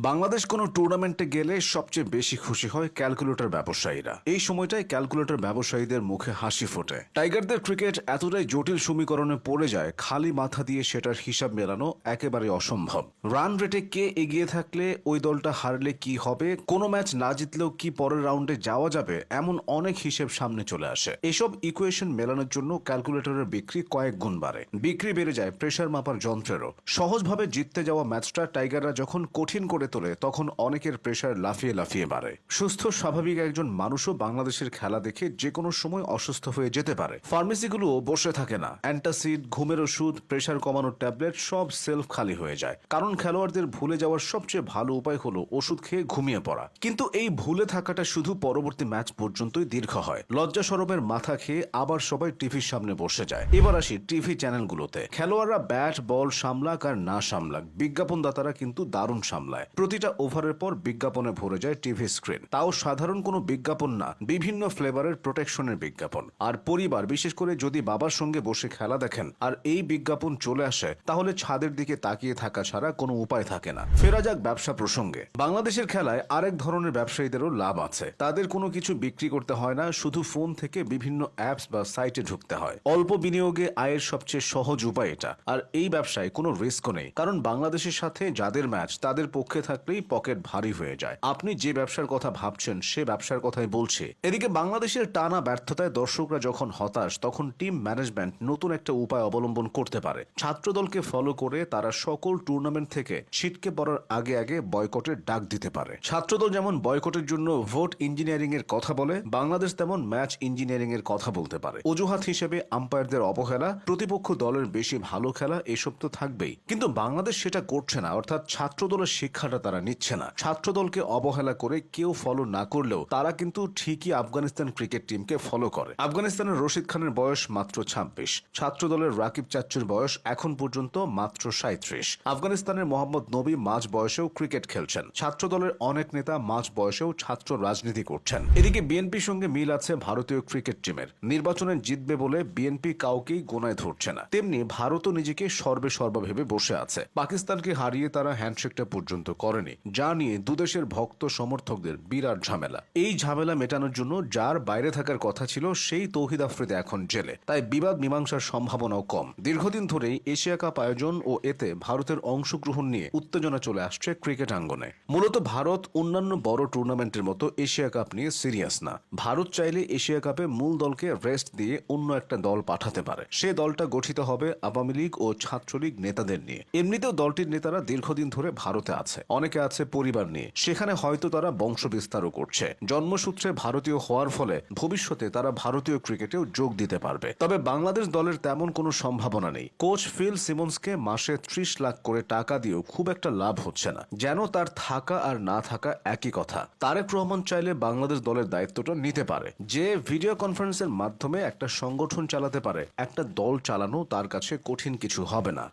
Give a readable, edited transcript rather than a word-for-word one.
বাংলাদেশ কোনো টুর্নামেন্টে গেলে সবচেয়ে বেশি খুশি হয় ক্যালকুলেটর ব্যবসায়ীরা। এই সময়টাই ক্যালকুলেটর ব্যবসায়ীদের মুখে হাসি ফোটে। টাইগারদের ক্রিকেট এতটাই জটিল সমীকরণে পড়ে যায়, খালি মাথা দিয়ে সেটার হিসাব মেলানো একেবারে অসম্ভব। রান রেটে কে এগিয়ে থাকলে ওই দলটা হারলে কি হবে, কোনো ম্যাচ না জিতলেও কি পরের রাউন্ডে যাওয়া যাবে, এমন অনেক হিসেব সামনে চলে আসে। এসব ইকুয়েশন মেলানোর জন্য ক্যালকুলেটরের বিক্রি কয়েক গুণ বাড়ে। বিক্রি বেড়ে যায় প্রেসার মাপার যন্ত্রেরও। সহজভাবে জিততে যাওয়া ম্যাচটা টাইগাররা যখন কঠিন করে তোলে, তখন অনেকের প্রেসার লাফিয়ে লাফিয়ে বাড়ে। সুস্থ স্বাভাবিক একজন মানুষও বাংলাদেশের খেলা দেখে যে কোনো সময় অসুস্থ হয়ে যেতে পারে। ফার্মেসিগুলোও বসে থাকে না। অ্যান্টাসিড, ঘুমের ওষুধ, প্রেসার কমানোর ট্যাবলেট সব সেলফ খালি হয়ে যায়। কারণ খেলোয়াড়দের ভুলে যাওয়ার সবচেয়ে ভালো উপায় হলো ওষুধ খেয়ে ঘুমিয়ে পড়া। কিন্তু এই ভুলে থাকাটা শুধু পরবর্তী ম্যাচ পর্যন্তই দীর্ঘ হয়। লজ্জা শরমের মাথা খেয়ে আবার সবাই টিভির সামনে বসে যায়। এবার আসি টিভি চ্যানেলগুলোতে। খেলোয়াড়রা ব্যাট বল সামলাক আর না সামলাক, বিজ্ঞাপনদাতারা কিন্তু দারুণ সামলায়। প্রতিটা ওভারের পর বিজ্ঞাপনে ভরে যায় টিভি স্ক্রিন। তাও সাধারণ কোনো বিজ্ঞাপন না, বিভিন্ন ফ্লেভারের প্রোটেকশনের বিজ্ঞাপন। আর পরিবার, বিশেষ করে যদি বাবার সঙ্গে বসে খেলা দেখেন আর এই বিজ্ঞাপন চলে আসে, তাহলে ছাদের দিকে তাকিয়ে থাকা ছাড়া কোনো উপায় থাকে না। ফেরা যাক ব্যবসা প্রসঙ্গে। বাংলাদেশের খেলায় আরেক ধরনের ব্যবসায়ীদেরও লাভ আছে। তাদের কোনো কিছু বিক্রি করতে হয় না, শুধু ফোন থেকে বিভিন্ন অ্যাপস বা সাইটে ঢুকতে হয়। অল্প বিনিয়োগে আয়ের সবচেয়ে সহজ উপায় এটা। আর এই ব্যবসায় কোনো রিস্কও নেই, কারণ বাংলাদেশের সাথে যাদের ম্যাচ তাদের পক্ষে থাকলেই পকেট ভারী হয়ে যায়। আপনি যে ব্যবসার কথা ভাবছেন সে ব্যবসার কথাই বলছে। এদিকে বাংলাদেশের টানা ব্যর্থতায় দর্শকরা যখন হতাশ, তখন টিম ম্যানেজমেন্ট নতুন একটা উপায় অবলম্বন করতে পারে। ছাত্রদলকে ফলো করে তারা সকল টুর্নামেন্ট থেকে ছিটকে পড়ার আগে আগে বয়কটের ডাক দিতে পারে। ছাত্রদল যেমন বয়কটের জন্য ভোট ইঞ্জিনিয়ারিং এর কথা বলে, বাংলাদেশ তেমন ম্যাচ ইঞ্জিনিয়ারিং এর কথা বলতে পারে। অজুহাত হিসেবে আম্পায়ারদের অবহেলা, প্রতিপক্ষ দলের বেশি ভালো খেলা, এসব তো থাকবেই। কিন্তু বাংলাদেশ সেটা করছে না, অর্থাৎ ছাত্রদলের শিক্ষাটা তারা নিচ্ছে না। ছাত্রদলকে অবহেলা করে কেউ ফলো না করলেও তারা কিন্তু ঠিকই আফগানিস্তান ক্রিকেট টিমকে ফলো করে। আফগানিস্তানের রশিদ খানের বয়স মাত্র 26। ছাত্রদলের রাকিব চাচ্চুর বয়স এখন পর্যন্ত মাত্র 37। আফগানিস্তানের মোহাম্মদ নবী মাঝ বয়সেও ক্রিকেট খেলছেন। ছাত্রদলের অনেক নেতা মাঝ বয়সেও ছাত্র রাজনীতি করছেন। এদিকে বিএনপির সঙ্গে মিল আছে ভারতীয় ক্রিকেট টিমের। নির্বাচনে জিতবে বলে বিএনপি কাউকেই গোনায় ধরছে না। তেমনি ভারতও নিজেকে সর্বে সর্বা ভেবে বসে আছে। পাকিস্তানকে হারিয়ে তারা হ্যান্ডশেকটা পর্যন্ত করেনি, যা নিয়ে দুদেশের ভক্ত সমর্থকদের বিরাট ঝামেলা। এই ঝামেলা মেটানোর জন্য যার বাইরে থাকার কথা ছিল সেই তৌহিদ আফ্রিদি এখন জেলে। তাই বিবাদ মীমাংসার সম্ভাবনাও কম। দীর্ঘদিন ধরেই এশিয়া কাপ আয়োজন ও এতে ভারতের অংশগ্রহণ নিয়ে উত্তেজনা চলে আসছে ক্রিকেট আঙ্গনে। মূলত ভারত অন্যান্য বড় টুর্নামেন্টের মতো এশিয়া কাপ নিয়ে সিরিয়াস না। ভারত চাইলে এশিয়া কাপে মূল দলকে রেস্ট দিয়ে অন্য একটা দল পাঠাতে পারে। সে দলটা গঠিত হবে আওয়ামী লীগ ও ছাত্রলীগ নেতাদের নিয়ে। এমনিতেও দলটির নেতারা দীর্ঘদিন ধরে ভারতে আছে, অনেকে আছে পরিবার নিয়ে। সেখানে হয়তো তারা বংশ বিস্তারও করছে। জন্মসূত্রে ভারতীয় হওয়ার ফলে ভবিষ্যতে তারা ভারতীয় ক্রিকেটেও যোগ দিতে পারবে। তবে বাংলাদেশ দলের তেমন কোনো সম্ভাবনা নেই। কোচ ফিল সিমন্সকে মাসে 30 লাখ করে টাকা দিয়েও খুব একটা লাভ হচ্ছে না, যেন তার থাকা আর না থাকা একই কথা। তারেক রহমান চাইলে বাংলাদেশ দলের দায়িত্বটা নিতে পারে। যে ভিডিও কনফারেন্সের মাধ্যমে একটা সংগঠন চালাতে পারে, একটা দল চালানো তার কাছে কঠিন কিছু হবে না।